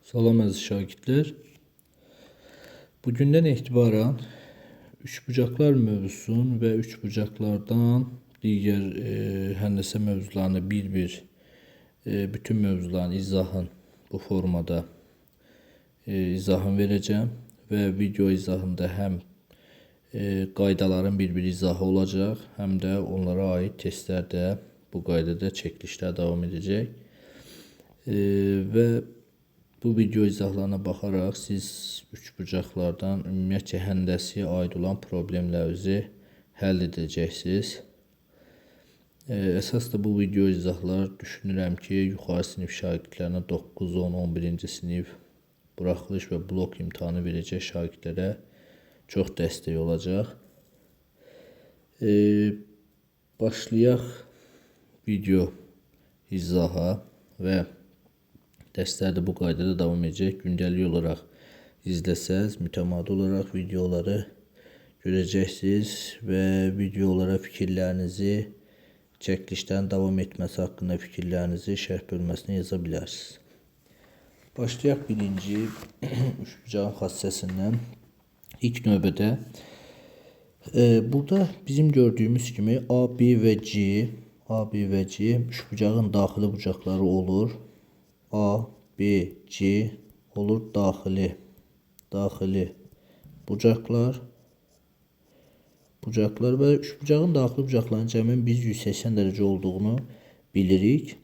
Salam əziz şagirdlər. Bugündən etibarən üçbucaqlar mövzusun və üçbucaqlardan digər həndəsə mövzularını bir-bir bütün mövzuların izahın bu formada izahını verəcəm və video izahında həm qaydaların bir-bir izahı olacaq, həm də onlara aid testlər də bu qaydada çəkilişlər davam edəcək. Və bu video izahlarına baxaraq siz üçbucaqlardan ümumiyyətlə həndəsəyə aid olan problemlərinizi həll edəcəksiniz. Əsas da bu video izahlar düşünürəm ki, yuxarı sinif şagirdlərinə 9, 10, 11-ci sinif buraxılış və blok imtahanı verəcək şagirdlərə çox dəstək olacaq. Başlayaq video izaha və dərslər də bu qaydada davam edəcək. Gündəlik olaraq izləsəz, mütəmadi olaraq videoları görəcəksiniz və videolara fikirlərinizi, çəkilişlərin davam etməsi haqqında fikirlərinizi şərh bölməsinə yaza bilərsiniz. Başlayaq birinci üçbucağın xassəsindən. İlk növbədə burada bizim gördüyümüz kimi A, B və C üçbucağın daxili bucaqları olur. A, B, C olur daxili bucaqlar və üçbucağın daxili bucaqlarının cəmi biz 180 dərəcə olduğunu bilirik.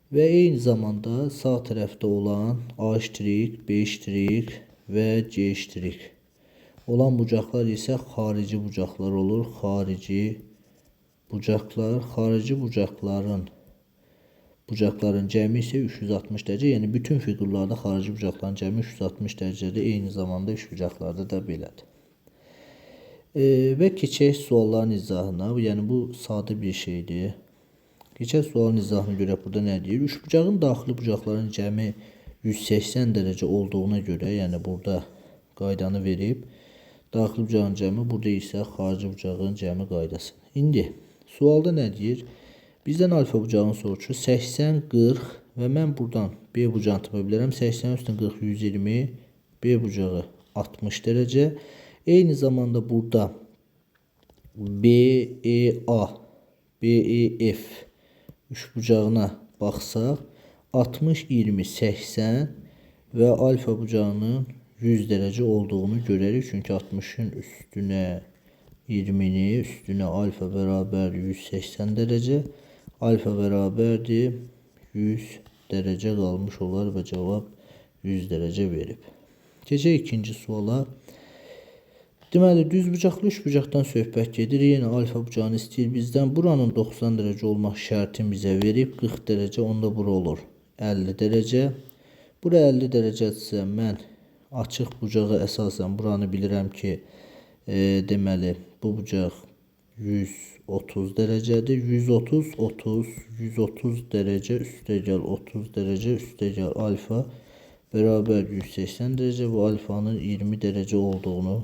Və eyni zamanda sağ tərəfdə olan A iştirik, B iştirik və C iştirik olan bucaqlar isə xarici bucaqlar olur. Xarici bucaqların cəmi isə 360 dərəcə. Yəni bütün fiqurlarda xarici bucaqların cəmi 360 dərəcədir. Eyni zamanda üçbucaqlarda da belədir. Və keçək sualların izahına. Yəni bu sadə bir şeydir. Keçək sualın izahına görə burada nə deyir? Üçbucağın daxili bucaqların cəmi 180 dərəcə olduğuna görə, yəni burada qaydanı verib, daxili bucağın cəmi, burada isə xarici bucağın cəmi qaydasını. İndi sualda nə deyir? Bizdən alfa bucağını soruşur. 80, 40 və mən buradan B bucağını tapa bilərəm. 80 üstün 40, 120. B bucağı 60 dərəcə. Eyni zamanda burada BEA, BEF üçbucağına baxsaq 60, 20, 80 və alfa bucağının 100 dərəcə olduğunu görərik. Çünki 60'ın üstünə 20'ni üstünə alfa bərabər 180 dərəcə. Alfa bərabərdir 100 dərəcə qalmış olar və cavab 100 dərəcə verib. Keçək ikinci suala. Deməli, düzbucaqlı üçbucaqdan söhbət gedir. Yenə alfa bucağını istəyir bizdən. Buranın 90 dərəcə olmaq şərtini bizə verib. 40 dərəcə, onda bura olur 50 dərəcə. Bura 50 dərəcədirsə, mən açıq bucağı əsasən buranı bilirəm ki, deməli, bu bucaq 130 dərəcədir. 130, 30, 130 dərəcə üstəgəl 30 dərəcə üstəgəl alfa bərabər 180 dərəcə və alfanın 20 dərəcə olduğunu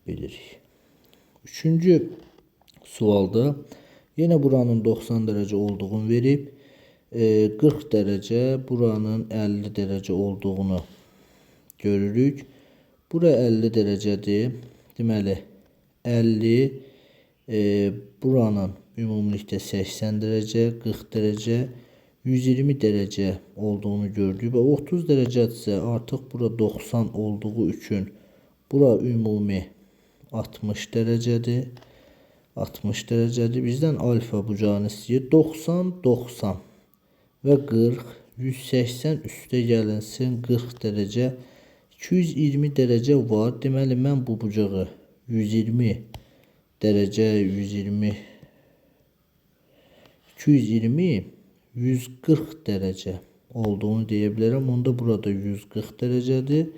bilirik. Üçüncü sualda yenə buranın 90 dərəcə olduğunu verib, 40 dərəcə buranın 50 dərəcə olduğunu görürük. Bura 50 dərəcədir. Deməli 50 buranın ümumilikdə 80 dərəcə, 40 dərəcə, 120 dərəcə olduğunu gördük və 30 dərəcədirsə artıq bura 90 olduğu üçün bura ümumi 60 dərəcədir. 60 dərəcədir. Bizdən alfa bucağını istəyir. 90, 90 və 40, 180 üstə gəlinsin 40 dərəcə. 220 dərəcə var. Deməli, mən bu bucağı 120 dərəcə, 220, 140 dərəcə olduğunu deyə bilərəm. Onda burada 140 dərəcədir.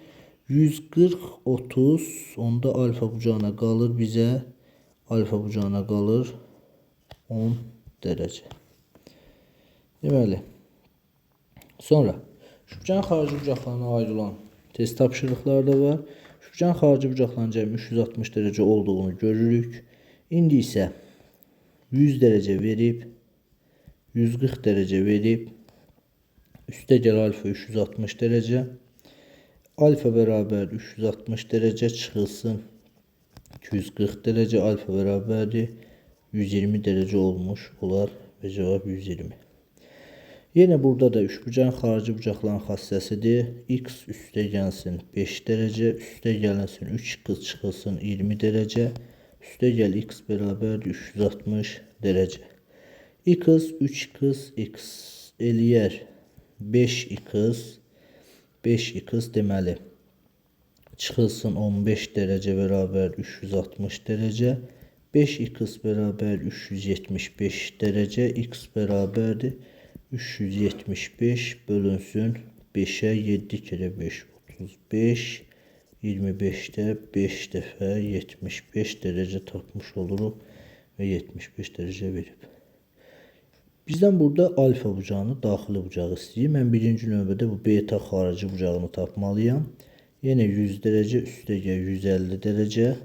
140, 30, onda alfa bucağına qalır bizə. Alfa bucağına qalır 10 dərəcə. Deməli, sonra üçbucağın xarici bucaqlarına aid olan test tapşırıqları da var. Üçbucağın xarici bucaqlarının cəmi 360 dərəcə olduğunu görürük. İndi isə 100 dərəcə verib, 140 dərəcə verib, Üste gel alfa 360 derece. Alfa beraber 360 derece çıxılsın 240 derece. Alfa beraberdir 120 derece olmuş olar ve cevap 120. Yine burada da üçbucağın xarici bucaqların xassəsidir. X üstə gəlsin 5 derece, üstə gəlinsin 3x çıxılsın 20 derece, üstə gəl x bərabərdir 360 derece. X 3x x eləyər 5x deməli çıxılsın 15 derece beraber 360 derece. 5x beraber 375 derece. X beraberdir 375 bölünsün 5'e 7 kere 5 35 25'te 5 defa 75 derece tapmış oluruq ve 75 derece verib. Bizden burada alfa bucağını daxili bucağı istəyir. Mən birinci növbədə bu beta xarici bucağını tapmalıyam. Yine 100 derece üstə gəl 150 derece.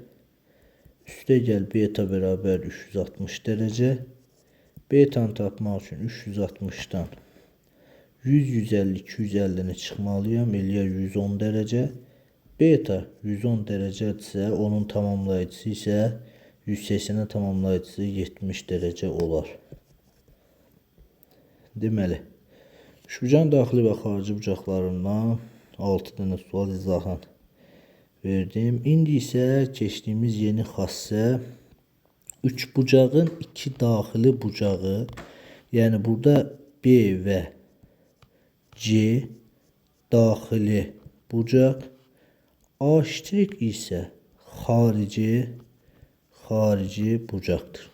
Üstə gəl beta beraber 360 derece. Beta'nı tapmaq üçün 360'dan 100, 150, 250'ni çıxmalıyam. Eləyər 110 derece. Beta 110 derecedirsə, onun tamamlayıcısı isə 180'in tamamlayıcısı 70 derece olar. Deməli, üçbucağın daxili və xarici bucaqlarından 6 dənə sual izahan verdim. İndi isə keçdiyimiz yeni xassə üçbucağın iki daxili bucağı, yani burada B ve C daxili bucaq, A' ise xarici bucaqdır.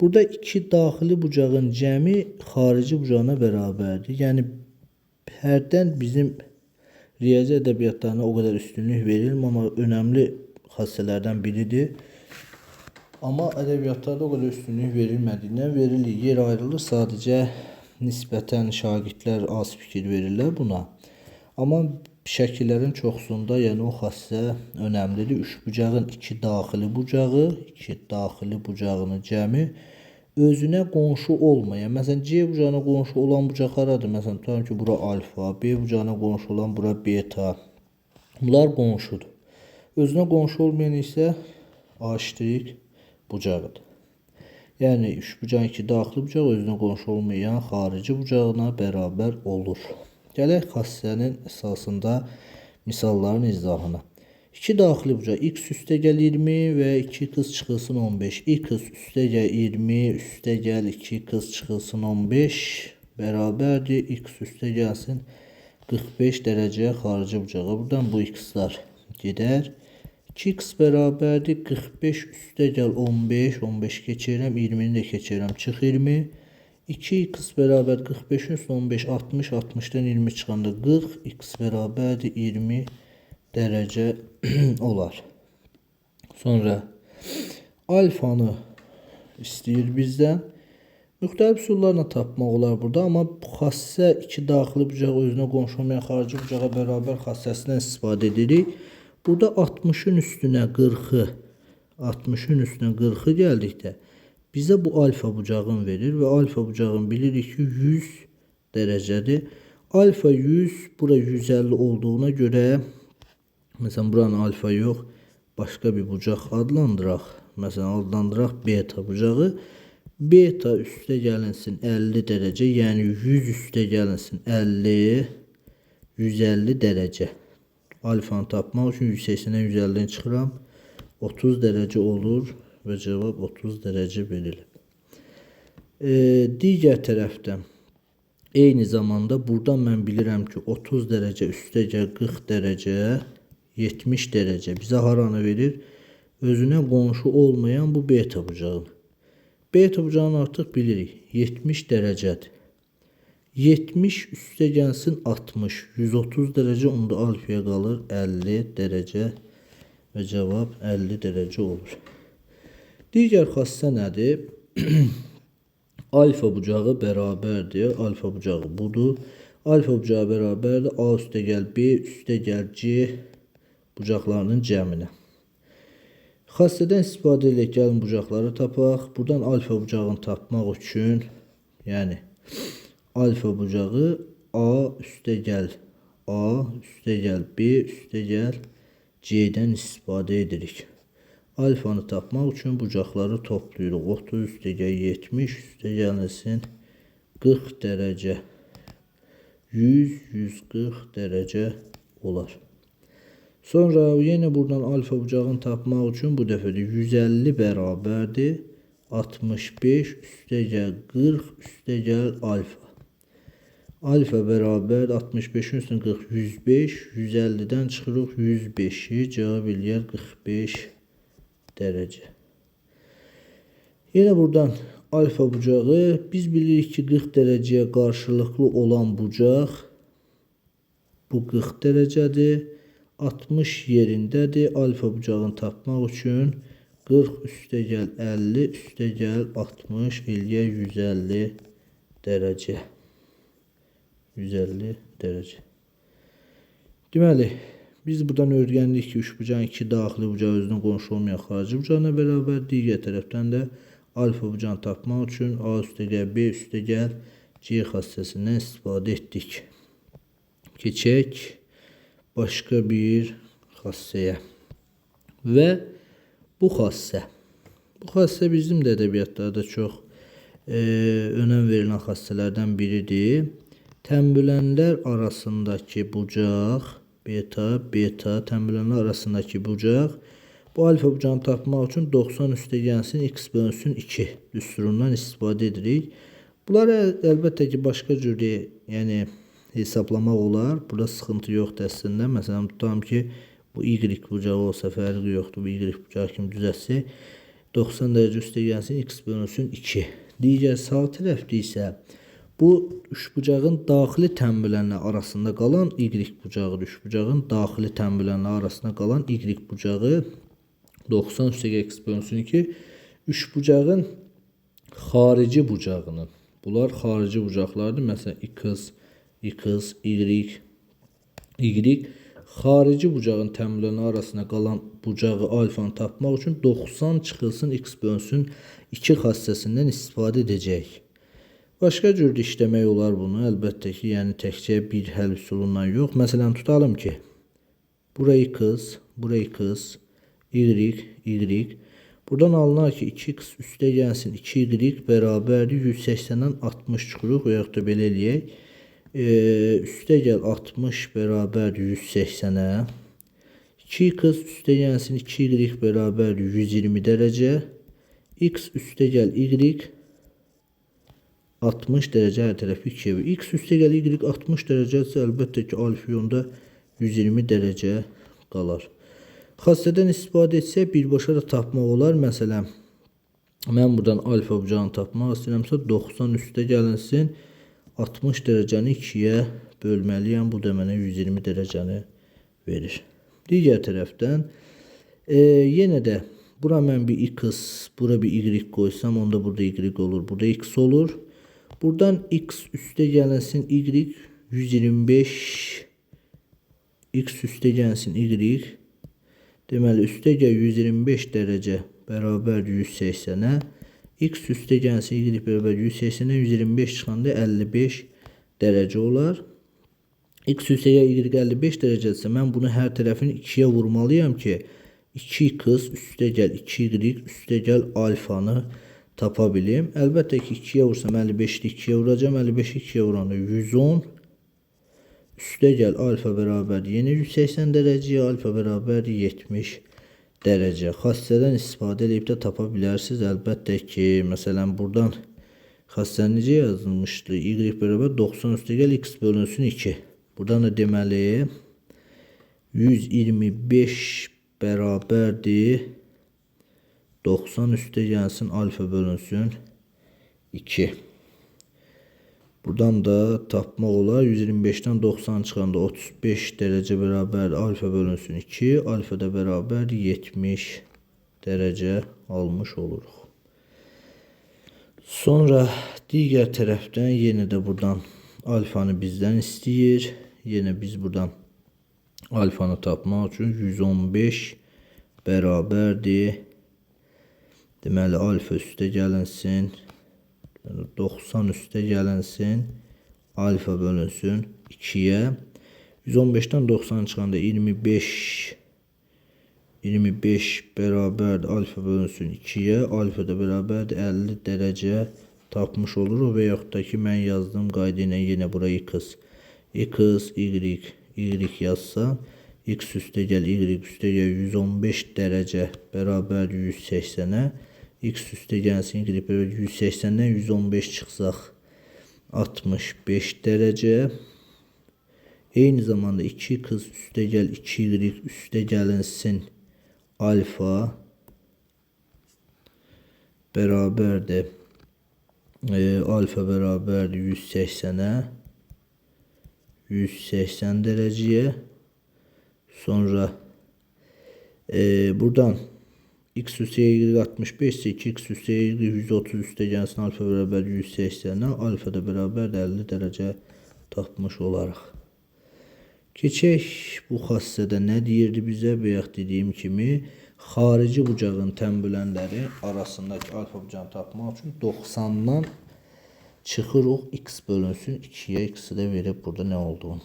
Burada iki daxili bucağın cəmi xarici bucağına bərabərdir. Yəni hərdən bizim riyazi ədəbiyyatlarına o kadar üstünlük verilmir, ama önemli xassələrdən biridir. Ama ədəbiyyatlarda o kadar üstünlük verilmədiyindən verilir. Yer ayrılır, sadəcə nisbətən şagirdlər az fikir verirlər buna. Amma şəkillərin çoxsunda, yəni o xassə önəmlidir. Üçbucağın iki daxili bucağının cəmi özünə qonşu olmayan, məsələn C bucağına qonşu olan bucaq haradır? Məsələn tutalım ki, bura alfa, B bucağına qonşu olan bura beta. Bunlar qonşudur. Özünə qonşu olmayan isə A' bucağıdır. Yəni üçbucağın iki daxili bucağı özünə qonşu olmayan xarici bucağına bərabər olur. Gələk xassənin əsasında misalların izahına. İki daxili bucaq x üstə gəl 20 və 2x çıxılsın 15. X üstə gəl 20, üstə gəl 2x çıxılsın 15 bərabərdir. X üstə gəlsin 45 derece xarici bucağa. Buradan bu x'lar gedər. 2x bərabərdir 45 üstə gəl 15, 15 keçirəm, 20'ni də keçirəm, çıx 20. 2x bərabər 45'in üstü 15, 60, 60'dan 20 çıxanda 40, x bərabərdir 20 derece olar. Sonra alfanı istəyir bizdən. Müxtəlif üsullarla tapmaq olar burada, amma bu xassə iki daxili bucaq özünə qonşu olmayan xarici bucağa bərabər xassəsindən istifadə edirik. Burada 60'ın üstünə 40'ı gəldikdə bizə bu alfa bucağın verir və alfa bucağın bilirik ki 100 derecədir. Alfa 100, bura 150 olduğuna görə məsələn buranın alfa yox, başqa bir bucaq adlandıraq. Məsələn adlandıraq beta bucağı. Beta üstə gəlinsin 50 derece, yəni 100 üstə gəlinsin 50, 150 derece. Alfanı tapmaq üçün 180'den 150'den çıxıram. 30 derece olur ve cevap 30 derece verilib. Digər tərəfdən eyni zamanda buradan mən bilirəm ki 30 derece üstə gəl 40 derece 70 derece bizə haranı verir? Özünə qonşu olmayan bu beta bucağı. Beta bucağını artıq bilirik. 70 derecədir. 70 üstə gəlsin 60. 130 derece, onda alfaya qalır 50 derece və cavab 50 derece olur. Digər xassə nədir? Alfa bucağı bərabərdir. Alfa bucağı budur. Alfa bucağı bərabərdir. A üstə gəl B, üstə gəl C bucaqlarının cəminə. Xassədən istifadə edək, gəlin bucaqları tapaq. Buradan alfa bucağını tapmaq üçün, yəni alfa bucağı A üstəgəl A üstəgəl B üstəgəl C-dən istifadə edirik. Alfanı tapmaq üçün bucaqları toplayırıq. 30 üstəgəl 70 üstəgəlinsin 40 dərəcə. 100-140 dərəcə olar. Sonra yenə buradan alfa bucağını tapmaq üçün bu dəfə də 150 bərabərdir 65 üstəgəl 40 üstəgəl alfa. Alfa bərabər 65-in üstünə 40 105, 150-dən çıxırıq 105-i, cavab eləyər 45 dərəcə. Yenə buradan alfa bucağı biz bilirik ki 40 dərəcəyə qarşılıqlı olan bucaq bu 40 dərəcədir. 60 yerindədir. Alfa bucağını tapmaq üçün 40 üstəgəl 50 üstəgəl 60 eləyər 150 dərəcə. 150 dərəcə. Deməli, biz buradan öyrəndik ki, üçbucağın iki daxili bucağı özünə qonşu olmayan xarici bucağına bərabər. Digər tərəfdən də alfa bucağını tapmaq üçün A üstəgəl B üstəgəl C xassəsindən istifadə etdik. Keçək başqa bir xassəyə. Və bu xassə. Bu xassə bizim də ədəbiyyatlarda çox önəm verilən xassələrdən biridir. Tənbülənlər arasındakı bucaq, beta tənbülənlər arasındakı bucaq, bu alfa bucağını tapmaq üçün 90 üstəgəlsin x bölünsün 2 düsturundan istifadə edirik. Bunları əlbəttə ki, başqa cür hesablamaq olar. Burada sıxıntı yoxdur əslində. Məsələn, tutalım ki, bu y bucağı olsa fərqi yoxdur. Bu y bucağı kimi düzəltsək, 90 dərəcə üstəgəlsin x bölünsün 2. Digər sağ tərəfdə isə bu üçbucağın daxili tənbülənlər arasında qalan y bucağıdır. Üçbucağın daxili tənbülənlər arasında qalan y bucağı 90 üstəgəl x bölünsün 2. Üçbucağın xarici bucağının, bunlar xarici bucaqlardır. Məsələn, x, y. Xarici bucağın tənbülənlər arasında qalan bucağı alfanı tapmaq üçün 90 çıxılsın x bölünsün 2 xassəsindən istifadə edəcəyik. Başqa cür də işləmək olar bunu. Əlbəttə ki, təkcə bir həll üsulundan yox. Məsələn, tutalım ki, burayı x, y. Buradan alınar ki, 2x üstəgəlsin 2y bərabərdir 180-dən 60 çıxırıq və yaxud da belə eləyək. Üstəgəl 60 bərabərdir 180-ə. 2x üstəgəlsin 2y bərabərdir 120 dərəcə. X üstəgəl y 60 dərəcə hər tərəfi 2-yə. X üstəgəl y 60 dərəcədirsə, əlbəttə ki, alfiyonda 120 dərəcə qalar. Xassədən istifadə etsək, birbaşa da tapmaq olar. Məsələn, mən buradan alfa bucağını tapmaq istəyirəmsə, 90 üstəgəlinsin 60 dərəcəni 2-yə bölməliyəm. Bu da mənə 120 dərəcəni verir. Digər tərəfdən, yenə də bura mən bir x, bura bir y qoysam, onda burada y olur, burada x olur. Buradan x üstəgəlinsin y 125, x üstəgəlinsin y. Deməli, üstəgəl 125 dərəcə bərabər 180-ə. X üstəgəlsin y bərabər 180-ə 125 çıxanda 55 dərəcə olar. X üstəgəl y 55 dərəcədirsə, mən bunu hər tərəfini 2-yə vurmalıyam ki, 2x üstəgəl 2y üstəgəl alfanı tapa bilim. Əlbəttə ki, 2-yə vursam 55-i 2-yə vuracam. 55-i 2-yə vuranda 110 üstəgəl alfa bərabər yenə 180 dərəcəyə, alfa bərabər 70 dərəcə. Xassədən istifadə edib də tapa bilərsiniz. Əlbəttə ki, məsələn, buradan xassəni necə yazılmışdı? Y bərabər 90 üstəgəl x bölünsün 2. Buradan da deməli 125 bərabərdir 90 üstəgəlsin alfa bölünsün 2. Buradan da tapmaq olar. 125-dən 90 çıxanda 35 dərəcə bərabər alfa bölünsün 2. Alfa da bərabər 70 dərəcə almış oluruq. Sonra digər tərəfdən yenə də buradan alfanı bizdən istəyir. Yenə biz buradan alfanı tapmaq üçün 115 bərabərdir. Deməli, alfa üstə gəlinsin 90 üstə gəlinsin alfa bölünsün 2'ye. 115'ten 90 çıxanda 25 bərabərdir alfa bölünsün 2'ye. Alfa da bərabərdir 50 dərəcə tapmış oluruq və yaxud da ki mən yazdığım qayda ilə yenə bura x, y yazsam x üstəgəl y üstəgəl 115 dərəcə bərabərdir 180'ə. X üstəgəlsin y bərabər 180'dən 115 çıxsaq 65 dərəcə. Eyni zamanda 2x üstəgəl 2y üstəgəlinsin alfa bərabərdir alfa bərabərdir 180'ə 180 dereceye. Sonra buradan x üstü y 65 ise 2x üstü y 130 üstəgəlsin alfa bərabər 180'ə alfa da bərabər 50 derece tapmış olaraq. Keçək bu xassədə nə deyirdi bizə? Bayaq dediyim kimi xarici bucağın tənbülənləri arasındakı alfa bucağını tapmaq üçün 90'dan çıxırıq x bölünsün 2'ye. X'i də verib burada nə olduğunu.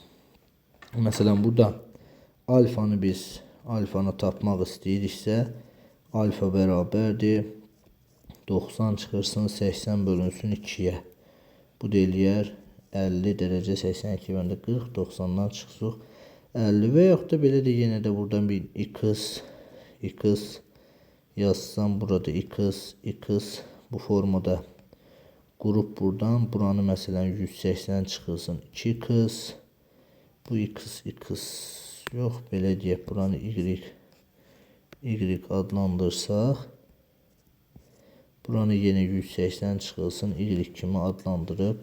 Məsələn burada alfanı tapmaq istəyiriksə alfa bərabərdir 90 çıxırsın 80 bölünsün 2'ye. Bu da eləyər 50 derece 82 bölündü 40 90'dan çıxsıq 50 və yaxud da belə də yenə də buradan bir x yazsam burada x bu formada qrup buradan buranı məsələn 180 çıxılsın 2x bu x yox belə deyək buranı y adlandırsaq buranı yenə 180 çıxılsın y kimi adlandırıb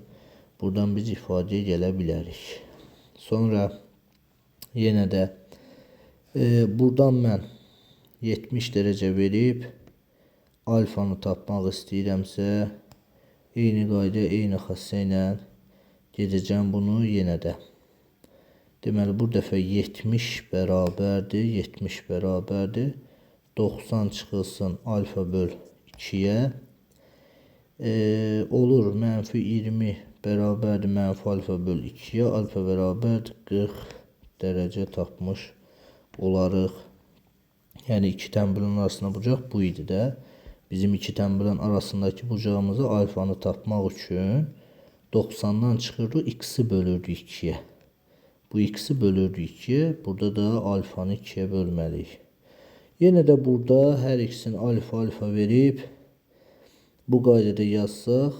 buradan biz ifadəyə gələ bilərik. Sonra yenə də buradan mən 70 derece verib alfanı tapmaq istəyirəmsə eyni qayda, eyni xassə ilə gedəcəm bunu yenə də. Deməli bu dəfə 70 bərabərdir 90 çıxılsın alfa böl 2'ye. Olur mənfi 20 bərabərdir mənfi alfa böl 2'ye. Alfa bərabərdir 40 derece tapmış olarıq. Yəni iki tənbülün arasında bucaq bu idi də. Bizim iki tənbülün arasındakı bucağımızı alfanı tapmaq üçün 90'dan çıxırdıq x'i bölürdük 2'ye. Bu x'i bölürdük 2'ye. Burada da alfanı 2'ye bölməliyik. Yenə də burada hər ikisini alfa verib bu qaydada yazsaq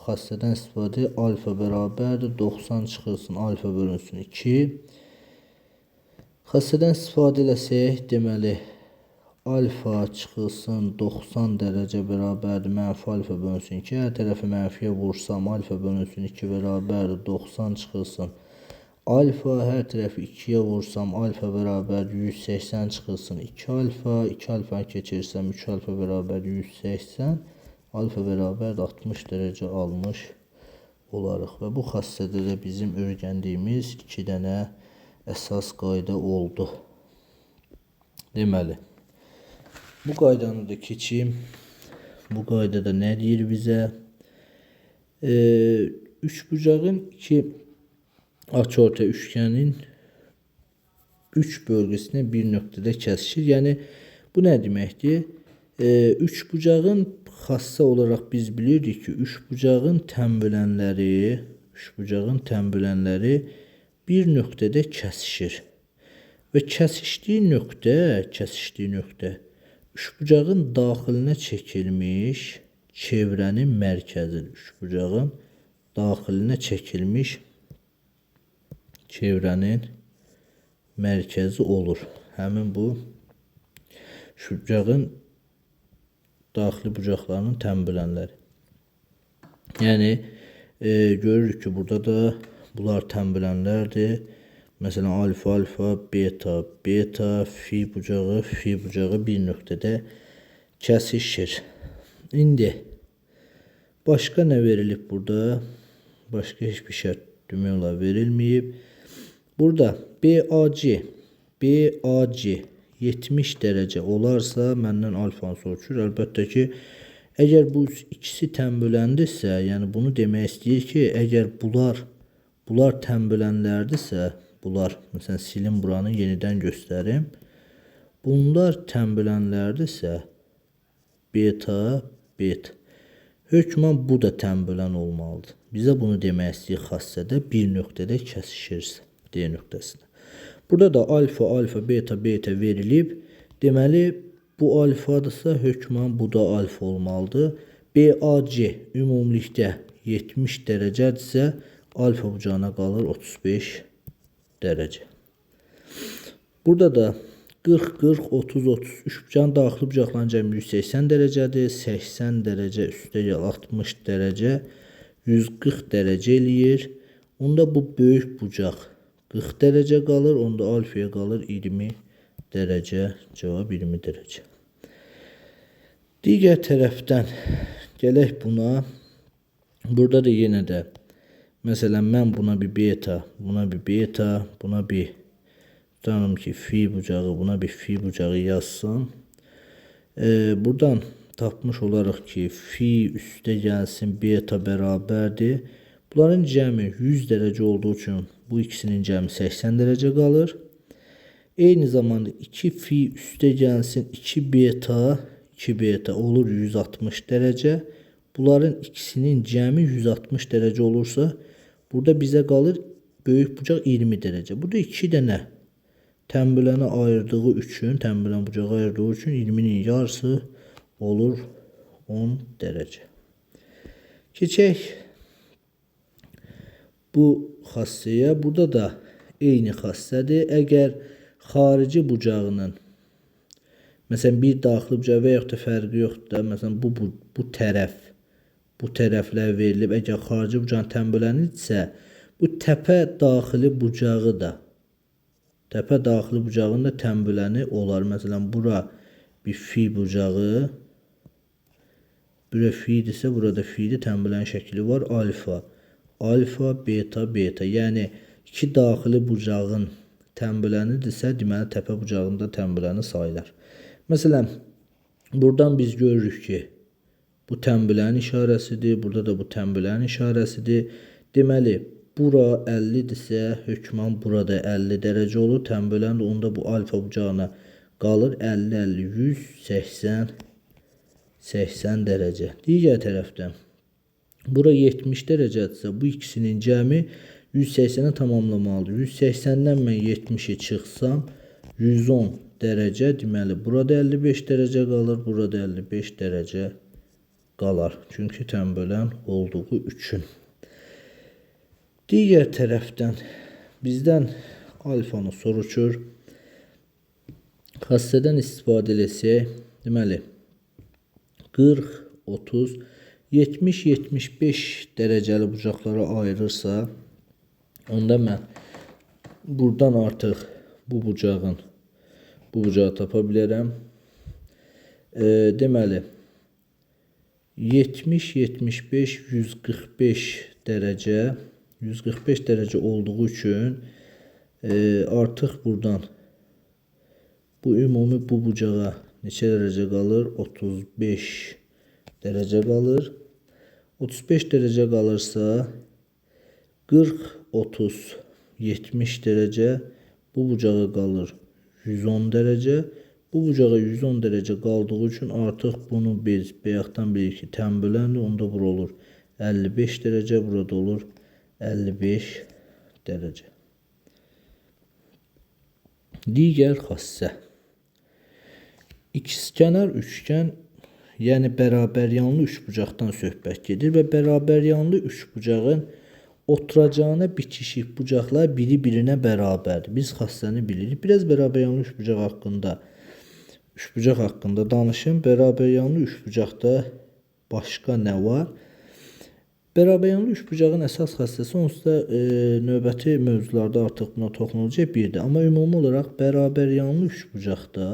xassədən istifadə alfa bərabərdir 90 çıxılsın alfa bölünsün 2. Xassədən istifadə eləsək deməli alfa çıxılsın 90 derece bərabərdir mənfi alfa bölünsün 2. Hər tərəfi mənfiyə vursam alfa bölünsün 2 bərabərdir 90 çıxılsın alfa, hər tərəfi 2'ye vursam alfa bərabər 180 çıxılsın 2 alfa, 2 alfanı keçirsəm 3 alfa bərabər 180, alfa bərabər 60 derece almış olarıq. Və bu xassədə də bizim öyrəndiyimiz 2 dənə əsas qayda oldu. Deməli, bu qaydanı da keçim. Bu qaydada nə deyir bizə? Üçbucağın iki açıortay üçgenin 3 bölgesine bir noktada kəsişir. Yəni bu nə deməkdir? Üçbucağın xassa olaraq biz bilirdik ki, üçbucağın tənbülənləri bir nöqtədə kəsişir. Və kəsişdiyi nöqtə üçbucağın daxilinə çəkilmiş çevrənin mərkəzidir. Üçbucağın daxilinə çəkilmiş çevrənin mərkəzi olur. Həmin bu üçbucağın daxili bucaqlarının tənbülənləri. Yəni görürük ki, burada da bunlar tənbülənlərdir. Məsələn alfa, beta, fi bucağı bir nöqtədə kəsişir. İndi başqa nə verilib burada? Başqa heç bir şərt demək olar verilməyib. Burada BAC 70 derece olarsa məndən alfanı soruşur. Əlbəttə ki, əgər bu ikisi tənbüləndirsə, yəni bunu demək istəyir ki, əgər bunlar bunlar tənbölənlərdirsə, bunlar məsələn silim buranı yenidən göstərim. Bunlar tənbölənlərdirsə beta, beta. Hökmən bu da tənbölən olmalıdır. Bizə bunu demək istəyir xassədə bir nöqtədə kəsişirsə D nöqtəsində. Burada da alfa, alfa, beta, beta verilib. Deməli bu alfadırsa hökmən bu da alfa olmalıdır. BAC ümumilikdə 70 dərəcədirsə alfa bucağına qalır 35 dərəcə. Burada da 40, 40, 30, 30. Üç bucağın daxili bucaqların cəmi 180 dərəcədir. 80 dərəcə üstə gəl 60 dərəcə. 140 dərəcə eləyir. Onda bu böyük bucaq 40 dərəcə qalır. Onda alfaya qalır 20 dərəcə. Cavab 20 dərəcə. Digər tərəfdən gələk buna. Burada da yenə də məsələn mən buna bir beta, buna bir beta, buna bir tutalım ki fi bucağı, buna bir fi bucağı yazsam. Buradan tapmış olaraq ki fi üstə gəlsin beta bərabərdir. Bunların cəmi 100 dərəcə olduğu üçün bu ikisinin cəmi 80 dərəcə qalır. Eyni zamanda 2 fi üstə gəlsin 2 beta olur 160 dərəcə. Bunların ikisinin cəmi 160 dərəcə olursa burada bizə qalır böyük bucaq 20 dərəcə. Burada 2 dənə tənböləni ayırdığı üçün, tənbölən bucağı ayırdığı üçün 20'nin yarısı olur 10 dərəcə. Keçək bu xassəyə. Burada da eyni xassədir. Əgər xarici bucağının məsələn bir daxili bucağı və yaxud da fərqi yoxdur da, məsələn bu tərəflər verilib. Əgər xarici bucağın tənbölənirsə, bu təpə daxili bucağı da, təpə daxili bucağın da tənböləni olar. Məsələn, bura bir fi bucağı, bura fidirsə, burada fidir, tənbölən şəkli var. Alfa, alfa, beta, beta. Yəni, iki daxili bucağın tənbölənidirsə, deməli, təpə bucağında tənböləni sayılar. Məsələn, buradan biz görürük ki, bu tənbölən işarəsidir, burada da bu tənbölən işarəsidir. Deməli, bura 50-dirsə, hökmən burada 50 dərəcə olur. Tənbölən də onda bu alfa bucağına qalır 50, 50, 100, 80, 80 dərəcə. Digər tərəfdən, bura 70 dərəcədirsə, bu ikisinin cəmi 180'i tamamlamalıdır. 180'dən mən 70'i çıxsam, 110 dərəcə, deməli, burada 55 dərəcə qalır, burada 55 dərəcə qalar. Çünki tənbölən olduğu üçün. Digər tərəfdən bizdən alfanı soruşur. Xassədən istifadə eləsək, deməli, 40, 30, 70, 75 dərəcəli bucaqlara ayırırsa, onda mən buradan artıq bu bucağı tapa bilərəm. Deməli, 70, 75, 145 dərəcə, 145 dərəcə olduğu üçün artıq buradan bu ümumi bu bucağa neçə dərəcə qalır? 35 dərəcə qalır. 35 dərəcə qalırsa 40, 30, 70 dərəcə, bu bucağa qalır 110 dərəcə. Bu bucağa 110 dərəcə qaldığı üçün artıq bunu biz bayaqdan bilirik ki, tənböləndir. Onda bura olur 55 dərəcə, burada olur 55 dərəcə. Digər xassə. İkizkenar üçgen, yəni bərabər yanlı üçbucaqdan söhbət gedir və bərabər yanlı üçbucağın oturacağına bitişik bucaqlar biri-birinə bərabərdir. Biz xassəni bilirik. Biraz bərabər yanlı üçbucaq haqqında danışım. Bərabər yanlı üçbucaqda başqa nə var? Bərabər yanlı üçbucağın əsas xassəsi onsuz da növbəti mövzularda artıq buna toxunulacaq birdir. Amma ümumi olaraq bərabər yanlı üçbucaqda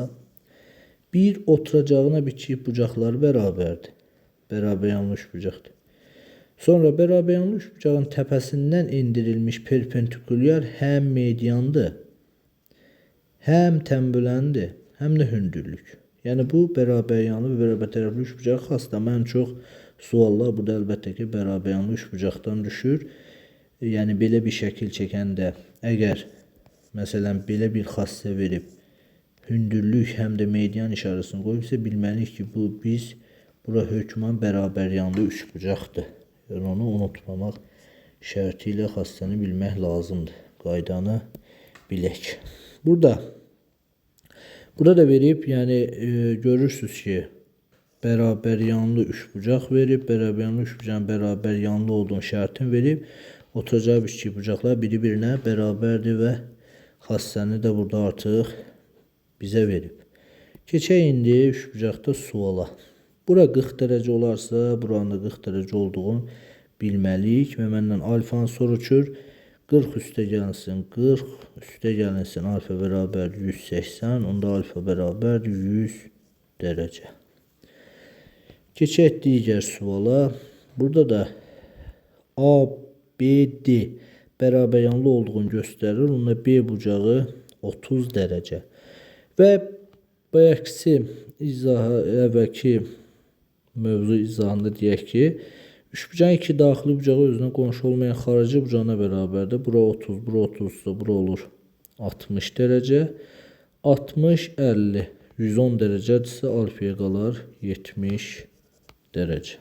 bir oturacağına bitişik bucaqlar bərabərdir. Bərabər yanlı üçbucaqdır. Sonra bərabər yanlı üçbucağın təpəsindən endirilmiş perpendikulyar həm mediandır, həm tənböləndir, həm də hündürlük. Yəni bu bərabər yanlı və bərabər tərəfli üçbucağa xasdır. Ən çox suallar burada əlbəttə ki, bərabər yanlı üçbucaqdan düşür. Yəni belə bir şəkil çəkəndə əgər məsələn belə bir xassə verib hündürlük həm də median işarəsini qoyubsa, bilməliyik ki, biz bura hökmən bərabər yanlı üçbucaqdır. Yəni onu unutmamaq şərti ilə xassəni bilmək lazımdır. Qaydanı bilək. Burada da verib, yəni görürsünüz ki, bərabər yanlı üçbucaq verib, bərabər yanlı üçbucağın bərabər yanlı olduğunu şərtini verib. Oturacaq ki, bucaqlar biri-birinə bərabərdir və xassəni də burada artıq bizə verib. Keçək indi üçbucaqda suala. Bura 40 dərəcə olarsa, buranın da 40 dərəcə olduğunu bilməliyik və məndən alfanı soruşur. 40 üstə gəlsin 40, üstə gəlsin alfa bərabər 180, onda alfa bərabər 100 dərəcə. Keçək digər suala. Burada da ABD bərabər yanlı olduğunu göstərir. Onda B bucağı 30 dərəcə. Və bayaqsı izahı, əvvəlki mövzu izahında deyək ki, üçbucağın iki daxili bucağı özünə qonşu olmayan xarici bucağına bərabərdir. Bura 30, bura 30, bura olur 60 dərəcə. 60, 50, 110 dərəcədirsə alfaya qalar 70 dərəcə.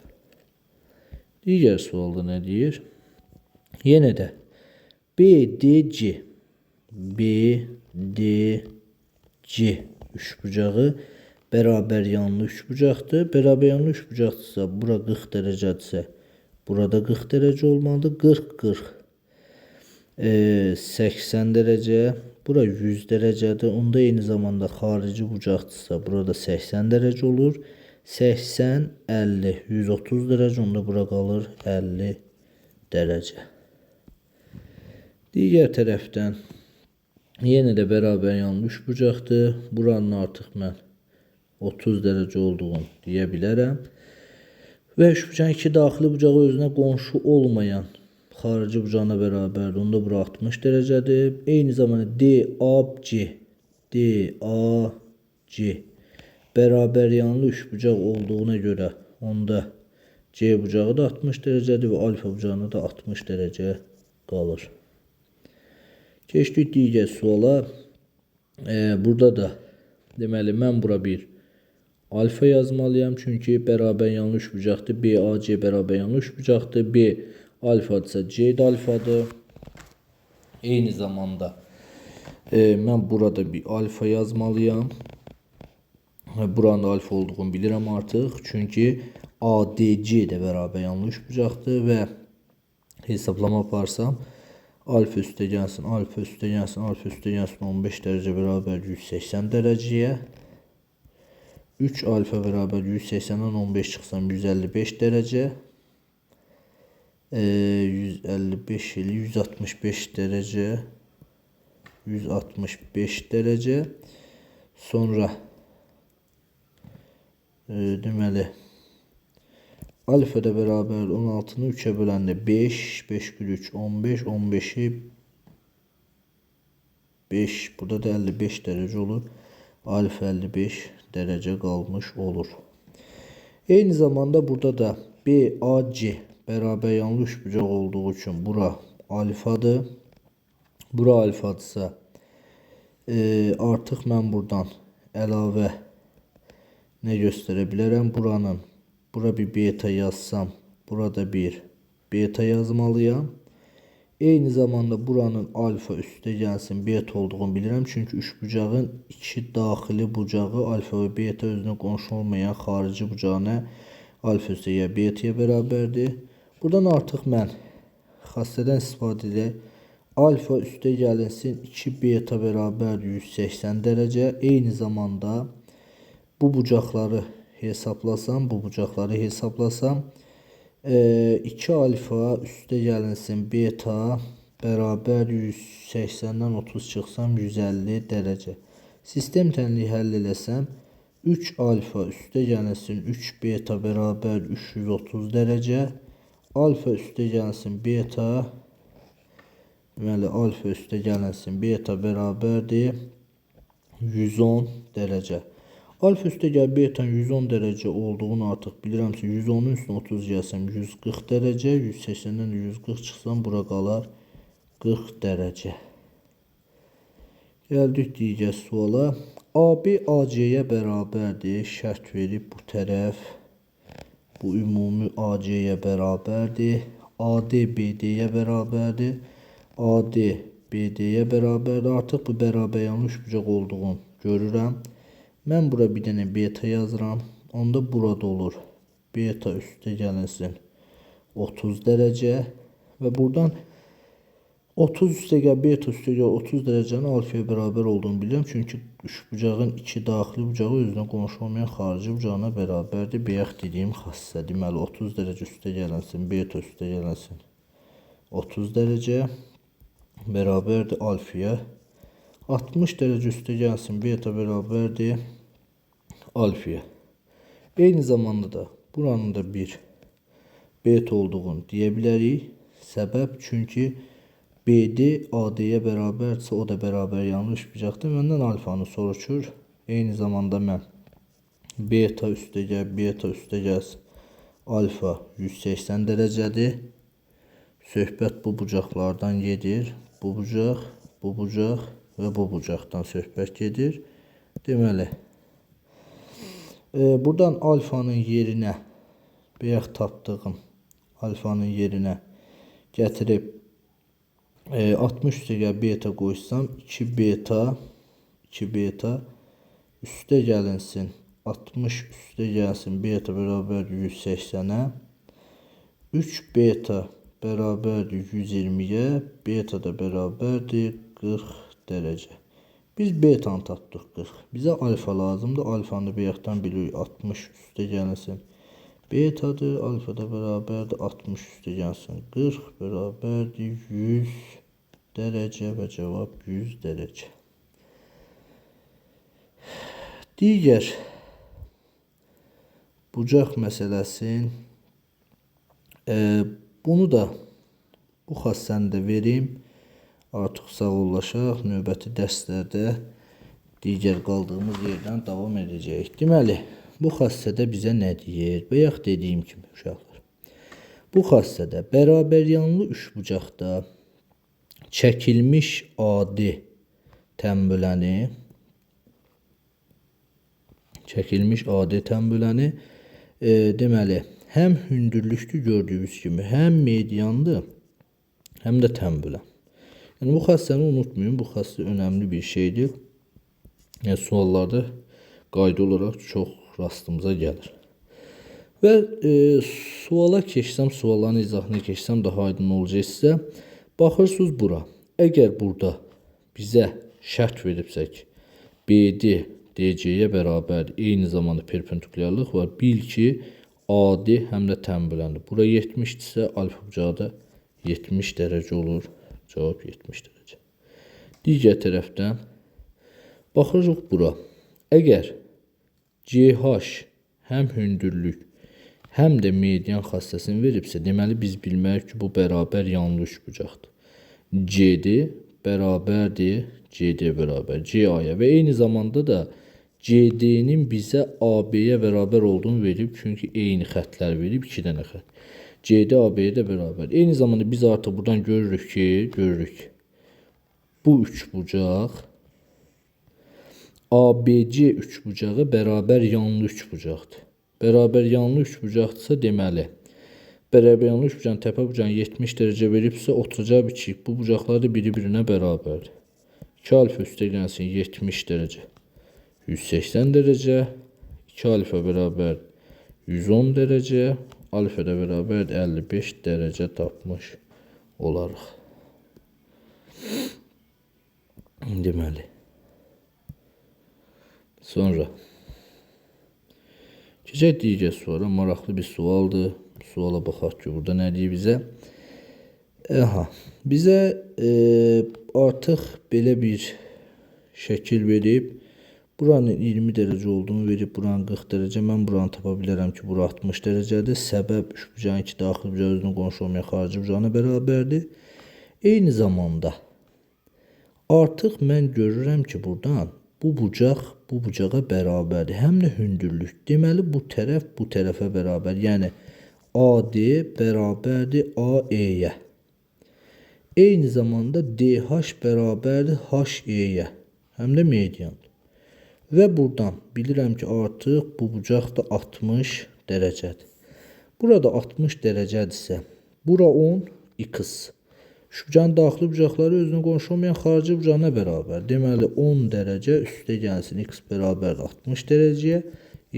Digər sualda nə deyir? Yenə də BDC üçbucağı bərabər yanlı üçbucaqdır. Bərabər yanlı üçbucaqdırsa, bura 40 dərəcədirsə, burada 40 dərəcə olmalıdır. 40, 80 dərəcə, bura 100 dərəcədir. Onda eyni zamanda xarici bucaqdırsa, burada 80 dərəcə olur. 80, 50, 130 dərəcə, onda bura qalır 50 dərəcə. Digər tərəfdən yenə də bərabər yanlı üçbucaqdır. Buranın artıq mən 30 dərəcə olduğunu deyə bilərəm. Və üçbucağın iki daxili bucağı özünə qonşu olmayan xarici bucağına bərabərdir. Onda bura 60 dərəcədir. Eyni zamanda DAC bərabər yanlı üçbucaq olduğuna görə onda C bucağı da 60 dərəcədir və alfa bucağına da 60 dərəcə qalır. Keçdik digər suala. Burada da deməli mən bura bir alfa yazmalıyam. Çünki bərabər yanlı üçbucaqdır. BAC bərabər yanlı üçbucaqdır. B alfadırsa C də alfadır. Eyni zamanda mən burada bir alfa yazmalıyam. Buranın da alfa olduğunu bilirəm artıq. Çünki ADC də bərabər yanlı üçbucaqdır və hesablama aparsam alfa üstə gəlsin, alfa üstə gəlsin, alfa üstə gəlsin 15 dərəcə bərabər 180 dərəcəyə. 3 alfa bərabər 180-dən 15 çıxsam 155 dərəcə. 155 ilə 165 dərəcə. 165 dərəcə. Sonra deməli alfa da bərabər 16-nı 3-ə böləndə 5, 5 bölü 3, 15, 15-i 5, burada da 55 dərəcə olur. Alfa 55 dərəcə qalmış olur. Eyni zamanda burada da BAC bərabər yanlı üçbucaq olduğu üçün bura alfadır. Bura alfadırsa artıq mən buradan əlavə nə göstərə bilərəm? Bura bir beta yazsam, burada bir beta yazmalıyam. Eyni zamanda buranın alfa üstə gəlsin beta olduğunu bilirəm. Çünki üçbucağın iki daxili bucağı alfa və beta özünə qonşu olmayan xarici bucağına alfa üstə ya betaya bərabərdir. Buradan artıq mən xassədən istifadə edək. Alfa üstə gəlinsin 2 beta bərabər 180 dərəcə. Eyni zamanda bu bucaqları hesablasam, 2 alfa üstə gəlinsin beta bərabər 180-dən 30 çıxsam 150 dərəcə. Sistem tənliyi həll eləsəm 3 alfa üstə gəlinsin 3 beta bərabər 330 dərəcə. Alfa üstə gəlsin beta, deməli alfa üstə gəlinsin beta bərabərdir 110 dərəcə. Alfa üstəgəl betanın 110 dərəcə olduğunu artıq bilirəmsə 110-un üstünə 30 gəlsəm 140 dərəcə, 180-dən 140 çıxsam bura qalar 40 dərəcə. Gəldik digər suala. AB AC-yə bərabərdir. Şərt verib bu tərəf. Bu ümumi AC-yə bərabərdir. AD BD-yə bərabərdir. AD BD-yə bərabərdir. Artıq bu bərabər yanlış bucaq olduğunu görürəm. Mən bura bir dənə beta yazıram. Onda burada olur. Beta üstə gəlinsin 30 dərəcə. Və buradan 30 üstəgəl beta üstəgəl 30 dərəcənin alfaya bərabər olduğunu bilirəm. Çünki üçbucağın iki daxili bucağı özünə qonşu olmayan xarici bucağına bərabərdir. Bayaq dediyim xassə. Deməli 30 dərəcə üstə gəlinsin beta üstə gəlinsin 30 dərəcə bərabərdir alfaya. 60 dərəcə üstə gəlsin beta bərabərdir alfaya. Eyni zamanda da buranın da bir beta olduğunu deyə bilərik. Səbəb çünki BD AD-yə bərabərdirsə o da bərabər yanlış bucaqdır. Məndən alfanı soruşur. Eyni zamanda mən beta üstə gəlsin alfa 180 dərəcədir. Söhbət bu bucaqlardan gedir. Bu bucaq və bu bucaqdan söhbət gedir. Deməli, buradan alfanın yerinə, bayaq tapdığım alfanın yerinə gətirib 60 üstəgəl beta qoysam 2 beta üstə gəlinsin 60 üstə gəlsin beta bərabərdir 180-ə 3 beta bərabərdir 120-yə beta da bərabərdir 40 dərəcə. Biz betanı tapdıq 40. Bizə alfa lazımdır. Alfanı bayaqdan bilirik 60 üstə gəlinsin betadır. Alfa da bərabərdir 60 üstə gəlsin 40 bərabərdir 100 dərəcə və cavab 100 dərəcə. Digər bucaq məsələsin. Bunu da bu xassəni də verim. Artıq sağollaşaq. Növbəti dərslərdə digər qaldığımız yerdən davam edəcəyik. Deməli, bu xassədə bizə nə deyir? Bayaq dediyim kimi uşaqlar. Bu xassədə bərabər yanlı üçbucaqda çəkilmiş AD tənbüləni deməli, həm hündürlükdür gördüyünüz kimi, həm mediandır, həm də tənbülən. Yəni, bu xassəni unutmayın. Bu xassə önəmli bir şeydir. Yəni, suallarda qayda olaraq çox rastımıza gəlir. Və suala keçsəm, sualların izahına keçsəm daha aydın olacaq sizə. Baxırsınız bura. Əgər burada bizə şərt veribsə ki, BD DC-yə bərabərdir, eyni zamanda perpendikulyarlıq var. Bil ki, AD həm də tənbüləndir. Bura 70-dirsə, alfa bucağı da 70 dərəcə olur. Cavab 70 dərəcə. Digər tərəfdən baxırıq bura. Əgər CH həm hündürlük, həm də median xassəsini veribsə, deməli biz bilməliyik ki, bu bərabər yanlı üçbucaqdır. CD bərabərdir, CD bərabər CA-ya və eyni zamanda da CD-nin bizə AB-yə bərabər olduğunu verib, çünki eyni xətlər verib, 2 dənə xət. CD AB-yə də bərabər. Eyni zamanda biz artıq buradan görürük ki, bu üçbucaq ABC üçbucağı bərabər yanlı üçbucaqdır. Bərabər yanlı üçbucaqdırsa deməli, bərabər yanlı üçbucağın təpə bucağını 70 dərəcə veribsə, oturacaq biçik. Bu bucaqlar da biri-birinə bərabərdir. 2 alfa üstə gəlsin 70 dərəcə 180 dərəcə. 2 alfa bərabər 110 dərəcə. Alfa da bərabər 55 dərəcə tapmış olarıq. Deməli. Sonra keçək digər suala. Maraqlı bir sualdır. Suala baxaq ki, burada nə deyir bizə? Bizə artıq belə bir şəkil verib. Buranın 20 dərəcə olduğunu verib, buranın 40 dərəcə. Mən buranı tapa bilərəm ki, bura 60 dərəcədir. Səbəb üçbucağın iki daxili bucağı özünün qonşu olmayan xarici bucağına bərabərdir. Eyni zamanda artıq mən görürəm ki, buradan bu bucaq bu bucağa bərabərdir. Həm də hündürlük. Deməli bu tərəf bu tərəfə bərabər. Yəni AD bərabərdir AE-yə. Eyni zamanda DH bərabərdir HE-yə. Həm də median. Və buradan bilirəm ki, artıq bu bucaq da 60 dərəcədir. Burada 60 dərəcədirsə, bura 10 x. Şübcanın daxili bucaqları özünə qonşu olmayan xarici bucağına bərabər. Deməli 10 dərəcə üstə gəlsin x bərabərdir 60 dərəcəyə,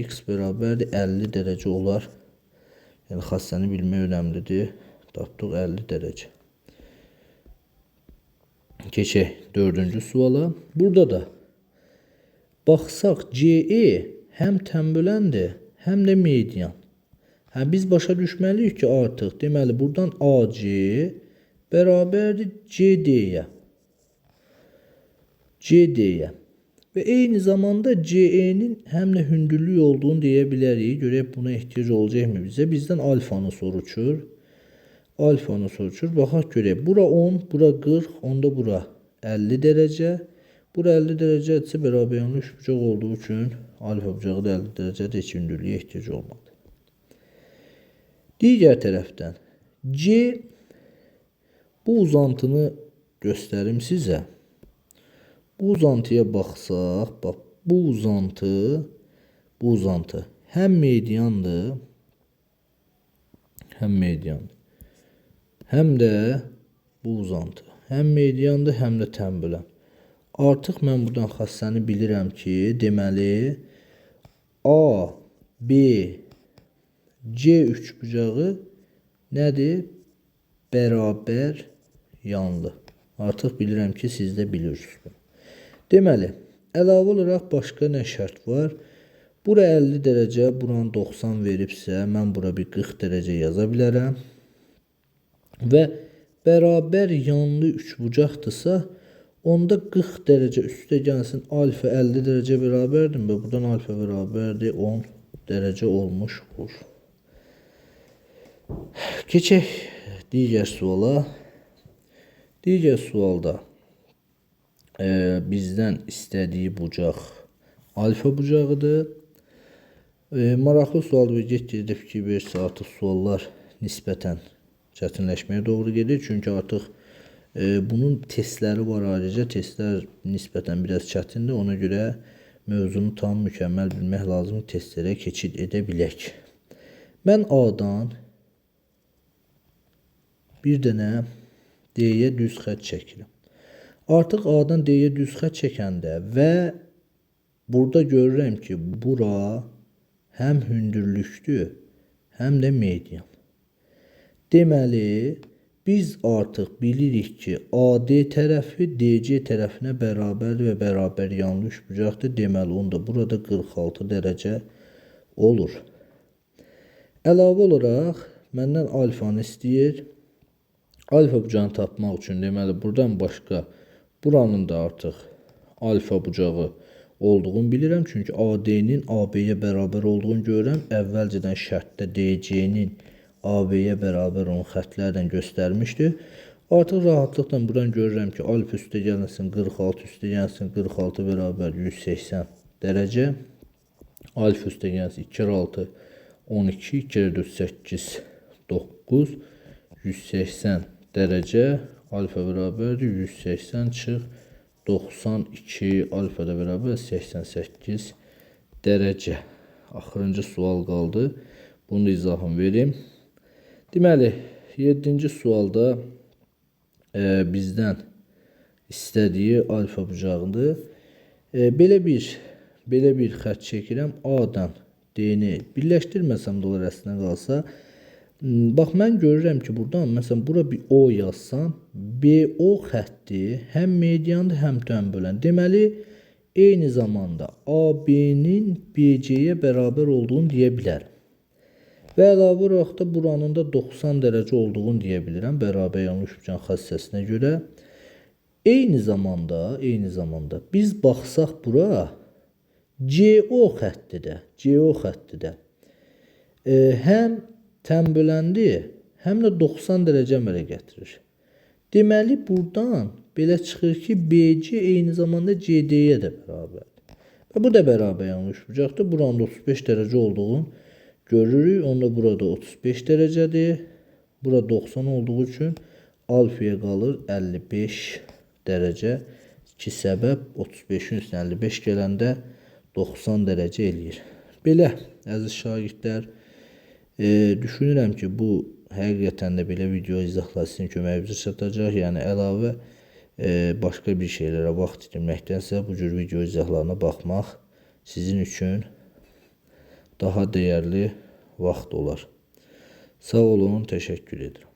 x bərabərdir 50 dərəcə olar. Yəni xassəni bilmək önəmlidir. Tapdıq 50 dərəcə. Keçək 4-cü suala. Burada da baxsaq CE həm tənböləndir, həm də median. Biz başa düşməliyik ki, artıq deməli buradan AC bərabərdir CD-yə. CD-yə. Və eyni zamanda CE-nin həm də hündürlük olduğunu deyə bilərik. Görək buna ehtiyac olacaqmı bizə? Bizdən alfanı soruşur. Alfanı soruşur. Baxaq görək. Bura 10, bura 40, onda bura 50 dərəcə. Bura 50 dərəcədirsə bərabər yanlı üç bucaq olduğu üçün alfa bucağı da 50 dərəcədir. Heç hündürlüyə ehtiyac olmadı. Digər tərəfdən C bu uzantını göstərim sizə. Bu uzantıya baxsaq, bax bu uzantı həm mediandır, həm də bu uzantı həm mediandır, həm də tənbölən. Artıq mən buradan xassəni bilirəm ki, deməli A, B, C üçbucağı nədir? Bərabər yanlı. Artıq bilirəm ki, siz də bilirsiniz bunu. Deməli, əlavə olaraq başqa nə şərt var? Bura 50 dərəcə, buranı 90 veribsə, mən bura bir 40 dərəcə yaza bilərəm. Və bərabər yanlı üçbucaqdırsa, onda 40 dərəcə üstə gəlsin, alfa 50 dərəcə bərabərdir və buradan alfa bərabərdir 10 dərəcə olmuş olur. Keçək digər suala. Digər sualda bizdən istədiyi bucaq alfa bucağıdır. Maraqlı sualdır və get-gedə fikir verirsə, artıq suallar nisbətən çətinləşməyə doğru gedir. Çünki artıq bunun testləri var ayrıca. Testlər nisbətən biraz çətindir. Ona görə mövzunu tam mükəmməl bilmək lazım, testlərə keçid edə bilək. Mən A-dan bir dənə D-yə düz xətt çəkirəm. Artıq A-dan D-yə düz xətt çəkəndə və burada görürəm ki, bura həm hündürlükdür, həm də median. Deməli, biz artıq bilirik ki, AD tərəfi DC tərəfinə bərabərdir və bərabər yanlı üçbucaqdır. Deməli, onda burada 46 dərəcə olur. Əlavə olaraq məndən alfanı istəyir. Alfa bucağını tapmaq üçün deməli buradan başqa buranın da artıq alfa bucağı olduğunu bilirəm. Çünki AD-nin AB-yə bərabər olduğunu görürəm. Əvvəlcədən şərtdə DC-nin AB-yə bərabər olan xətlərdən göstərmişdi. Artıq rahatlıqla buradan görürəm ki, alfa üstə gəlsin 46, üstə gəlsin 46 bərabər 180 dərəcə. Alfa üstə gəlsin 2 kere 6 12, 2 kere 4 8 9, 180 dərəcə. Alfa bərabərdir 180 çıx 92, alfa da bərabər 88 dərəcə. Axırıncı sual qaldı. Bunu da izahını verim. Deməli, 7-ci sualda bizdən istədiyi alfa bucağıdır. Belə bir xətt çəkirəm. A-dan D-ni birləşdirməsəm də olar əslində qalsa. Bax, mən görürəm ki, buradan, məsələn, bura bir O yazsam, BO xətti həm mediandır, həm tənbölən. Deməli, eyni zamanda AB-nin BC-yə bərabər olduğunu deyə bilərəm. Və əlavə olaraq da buranın da 90 dərəcə olduğunu deyə bilirəm, bərabər yanlı üçbucağın xassəsinə görə. Eyni zamanda biz baxsaq bura CO xəttidə həm tənböləndir, həm də 90 dərəcə əmələ gətirir. Deməli, buradan belə çıxır ki, BC eyni zamanda CD-yə də bərabərdir. Və bu da bərabər yəni üçbucaqdır. Buranın 35 dərəcə olduğunu görürük. Onda burada 35 dərəcədir. Bura 90 olduğu üçün alfaya qalır 55 dərəcə. Ki səbəb 35-in üstünə 55 gələndə 90 dərəcə eləyir. Belə, əziz şagirdlər, düşünürəm ki, bu həqiqətən də belə video izahlar sizin köməyinizə çatacaq. Yəni əlavə başqa bir şeylərə vaxt itirməkdənsə bu cür video izahlarına baxmaq sizin üçün daha dəyərli vaxt olar. Sağ olun, təşəkkür edirəm.